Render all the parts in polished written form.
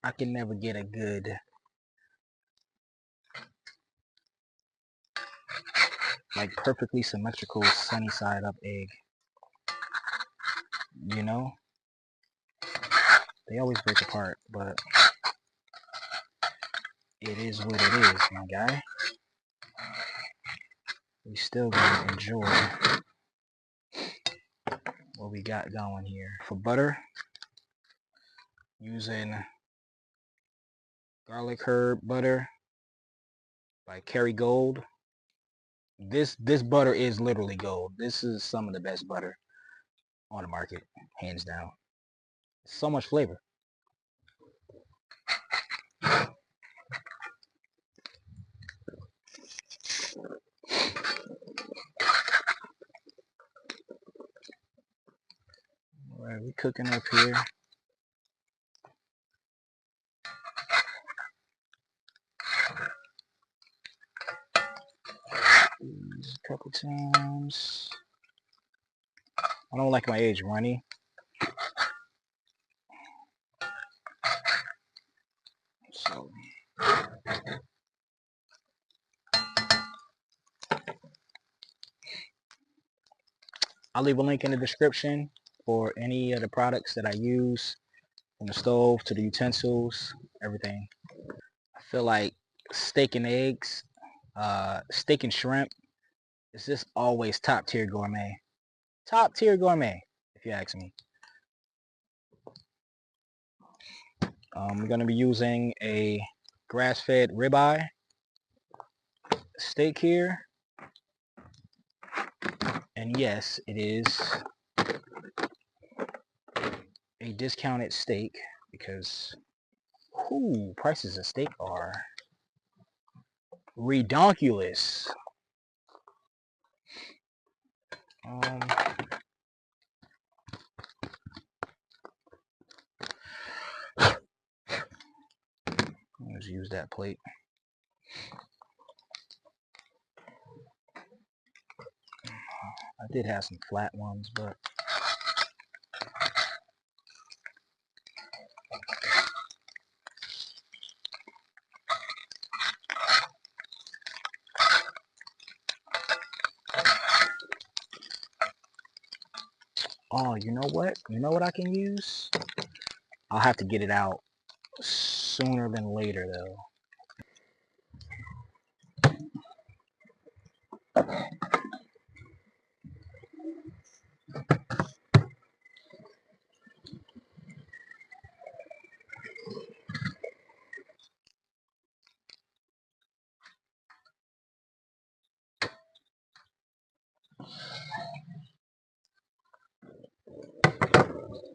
I can never get a good, like, perfectly symmetrical sunny side up egg. You know? They always break apart, but it is what it is, my guy. We still gonna enjoy what we got going here. For butter, using garlic herb butter by Kerrygold. This butter is literally gold. This is some of the best butter on the market, hands down. So much flavor. Alright, we cooking up here. A couple times. I don't like my eggs runny. So I'll leave a link in the description for any of the products that I use, from the stove to the utensils, everything. I feel like steak and eggs, steak and shrimp is just always top tier gourmet. Top tier gourmet, if you ask me. We're going to be using a grass-fed ribeye steak here. And yes, it is a discounted steak because prices of steak are redonkulous. Let's use that plate. I did have some flat ones, but oh, you know what? You know what I can use? I'll have to get it out sooner than later, though.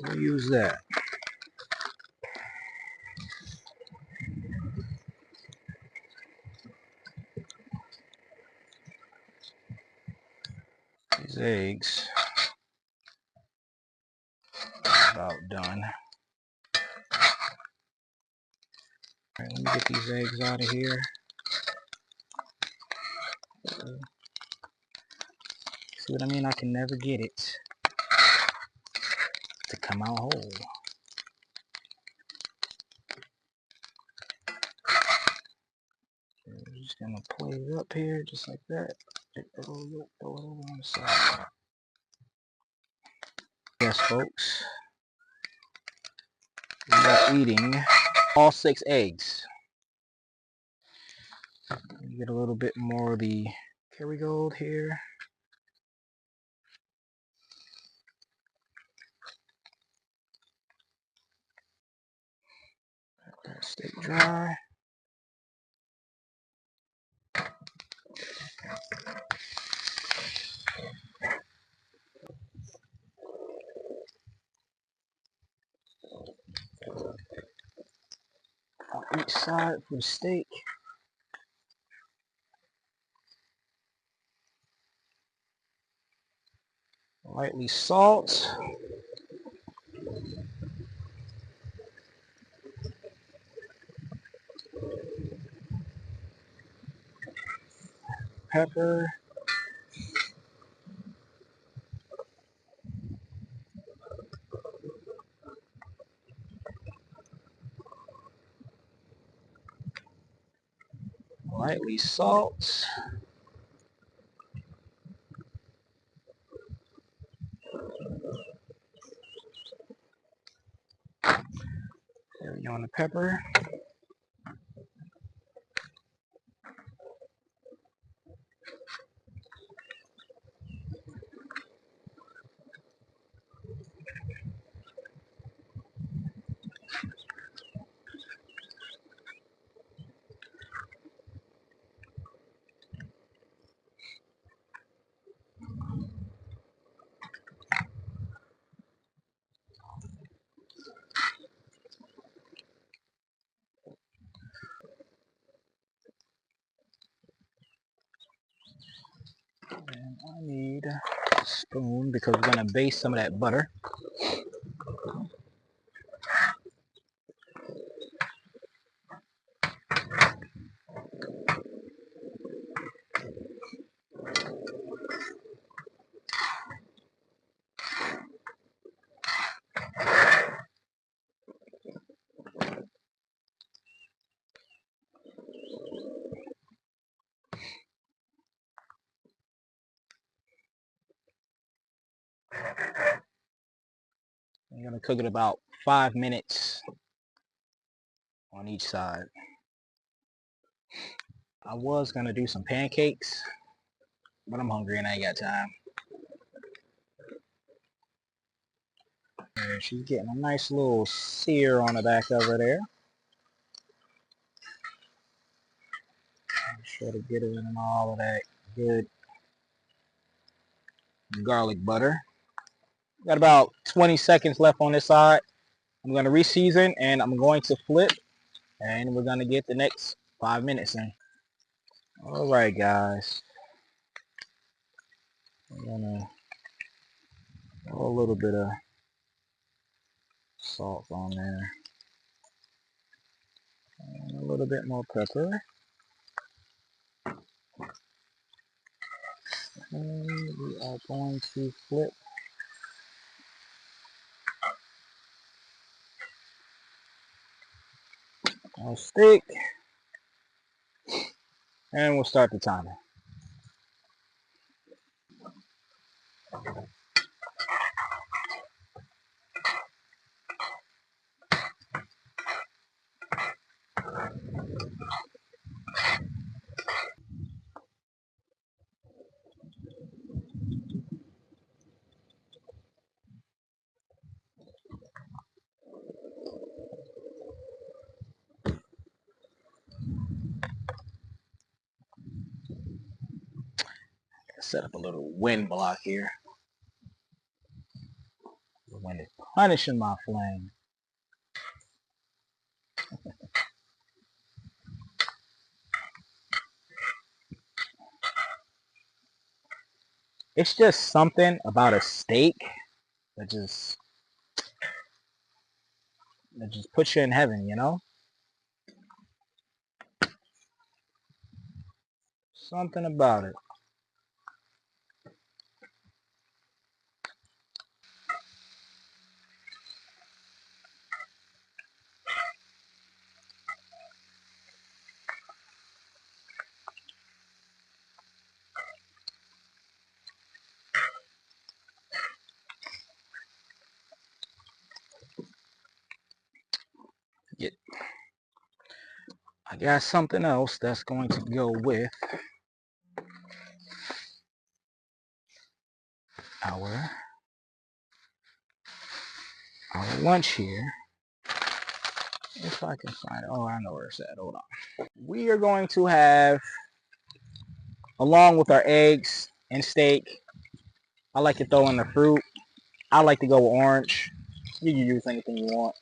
We'll use that. These eggs are about done. All right, let me get these eggs out of here. See what I mean? I can never get it to come out whole. We're just gonna plate it up here, just like that. Throw it over on the side. Yes, folks. We are eating all 6 eggs. Get a little bit more of the Kerrygold here. Let that steak dry. On each side for the steak. Lightly salt. Pepper. Lightly salt. There we go on the pepper. And I need a spoon because we're going to baste some of that butter. I'm going to cook it about 5 minutes on each side. I was going to do some pancakes, but I'm hungry and I ain't got time. And she's getting a nice little sear on the back of her there. Make sure to get it in all of that good garlic butter. Got about 20 seconds left on this side. I'm going to reseason and I'm going to flip and we're going to get the next 5 minutes in. Alright guys. I'm going to throw a little bit of salt on there. And a little bit more pepper. And we are going to flip. I'll stick. And we'll start the timer. Set up a little wind block here. The wind is punishing my flame. It's just something about a steak that just puts you in heaven, you know? Something about it. I got something else that's going to go with our lunch here. If I can find it. Oh, I know where it's at. Hold on. We are going to have, along with our eggs and steak, I like to throw in the fruit. I like to go orange. You can use anything you want.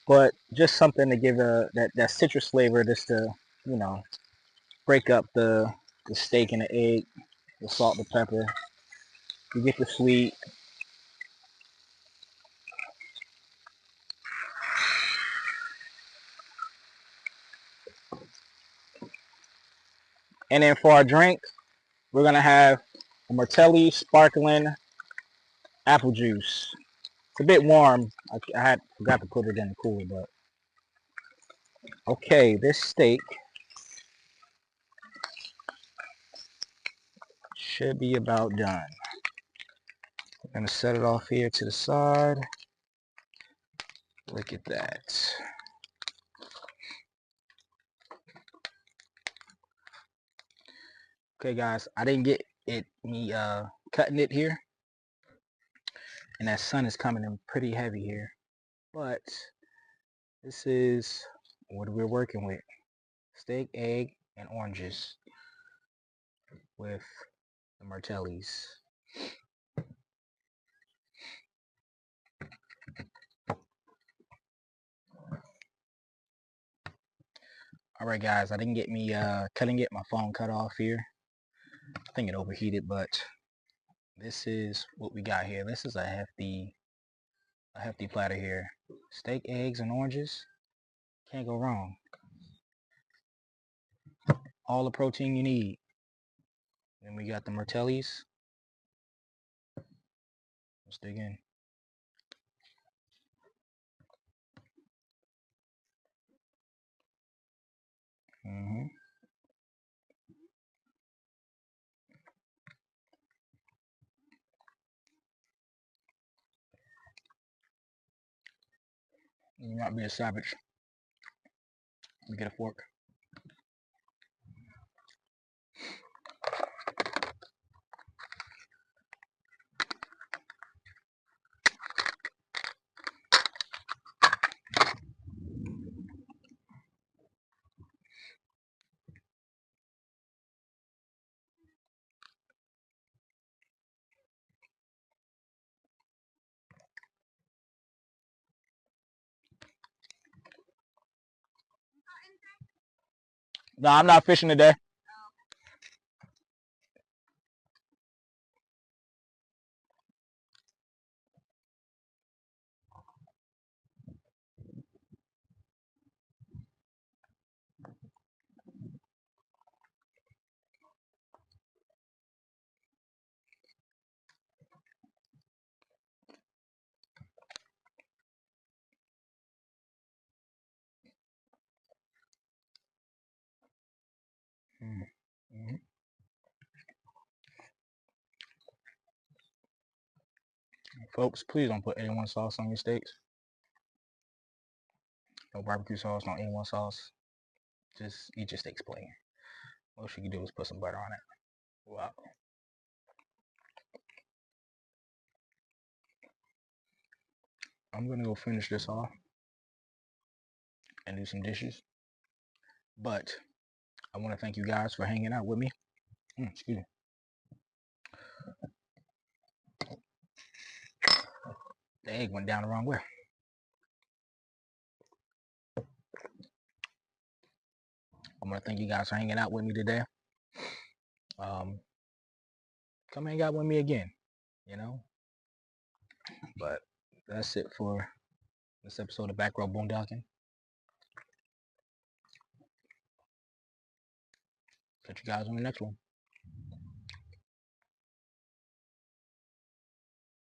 But just something to give that citrus flavor, just to, you know, break up the steak and the egg, the salt, the pepper. You get the sweet. And then for our drink, we're going to have a Martelli sparkling apple juice. It's a bit warm. I forgot to put it in the cooler, but okay, this steak should be about done. I'm gonna set it off here to the side. Look at that. Okay guys, I didn't get me cutting it here, and that sun is coming in pretty heavy here, but this is what we're working with: steak, egg, and oranges with the Martellis. Alright guys, I didn't get me cutting it. My phone cut off here. I think it overheated, but this is what we got here. This is a hefty platter here. Steak, eggs, and oranges. Can't go wrong. All the protein you need. Then we got the Martellis. Let's dig in. You might be a savage. Let me get a fork. No, I'm not fishing today. Mm-hmm. Folks, please don't put A1 sauce on your steaks. No barbecue sauce, no A1 sauce. Just eat your steaks plain. Most you can do is put some butter on it. Wow. I'm gonna go finish this off and do some dishes. But I want to thank you guys for hanging out with me. Excuse me. The egg went down the wrong way. I want to thank you guys for hanging out with me today. Come hang out with me again, you know. But that's it for this episode of Back Row Boondocking. Catch you guys on the next one.